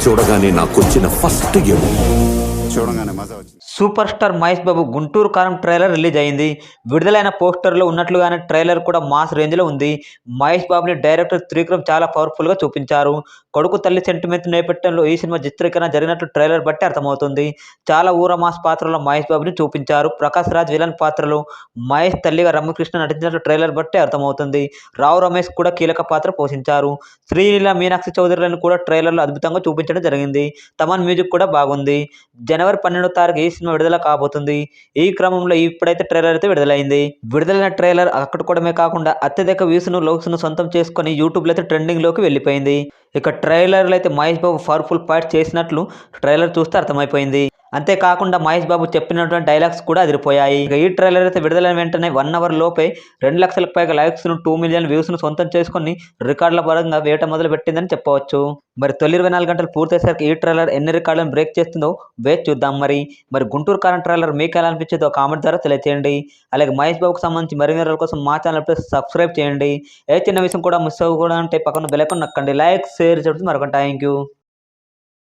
చూడగానే నాకొచ్చిన ఫస్ట్ చూడగానే మజా వచ్చింది. సూపర్ స్టార్ మహేష్ బాబు గుంటూరు కారం ట్రైలర్ రిలీజ్ అయింది. విడుదలైన పోస్టర్లో ఉన్నట్లుగానే ట్రైలర్ కూడా మాస్ రేంజ్లో ఉంది. మహేష్ బాబుని డైరెక్టర్ త్రివిక్రమ్ చాలా పవర్ఫుల్గా చూపించారు. కొడుకు తల్లి సెంటిమెంట్ నేపథ్యంలో ఈ సినిమా చిత్రీకరణ జరిగినట్లు ట్రైలర్ బట్టి అర్థమవుతుంది. చాలా ఊర మాస్ పాత్రలో మహేష్ బాబుని చూపించారు. ప్రకాష్ రాజ్ విలన్ పాత్రలో మహేష్ తల్లిగా రమ్యకృష్ణ నటించినట్లు ట్రైలర్ బట్టి అర్థమవుతుంది. రావు రమేష్ కూడా కీలక పాత్ర పోషించారు. శ్రీలీల, మీనాక్షి చౌదరిలను కూడా ట్రైలర్లో అద్భుతంగా చూపించడం జరిగింది. తమన్ మ్యూజిక్ కూడా బాగుంది. జనవరి 12వ తారీఖు ఈ సినిమా విడుదల కాబోతుంది. ఈ క్రమంలో ఇప్పుడైతే ట్రైలర్ అయితే విడుదలైంది. విడుదలైన ట్రైలర్ అక్కడమే కాకుండా అత్యధిక వ్యూస్ను లవ్స్ను సొంతం చేసుకొని యూట్యూబ్లో అయితే ట్రెండింగ్లోకి వెళ్ళిపోయింది. ఇక ట్రైలర్లో అయితే మహేష్ బాబు పవర్ఫుల్ ఫైట్ చేసినట్లు ట్రైలర్ చూస్తే అర్థమైపోయింది. అంతేకాకుండా మహేష్ బాబు చెప్పినటువంటి డైలాగ్స్ కూడా అదిరిపోయాయి. ఇక ఈ ట్రైలర్ అయితే విడుదలైన వెంటనే 1 అవర్ లోపే 2 లక్షలకు పైగా లైక్స్ను 2 మిలియన్ వ్యూస్ను సొంతం చేసుకుని రికార్డుల పరంగా వేట మొదలు పెట్టిందని చెప్పవచ్చు. మరి తొలి 24 గంటలు పూర్తయ్యేసరికి ఈ ట్రైలర్ ఎన్ని రికార్డులను బ్రేక్ చేస్తుందో వేచి చూద్దాం. మరి గుంటూరు కారం ట్రైలర్ మీకు ఎలా అనిపించిందో కామెంట్ ద్వారా తెలియజేయండి. అలాగే మహేష్ బాబుకు సంబంధించి మరిన్ని వివరాల కోసం మా ఛానల్ సబ్స్క్రైబ్ చేయండి. ఏ చిన్న విషయం కూడా మిస్ అవ్వకూడదు అంటే పక్కన బెల్ ఐకాన్ నొక్కండి. లైక్, షేర్ చేయడం మరొక థ్యాంక్ యూ.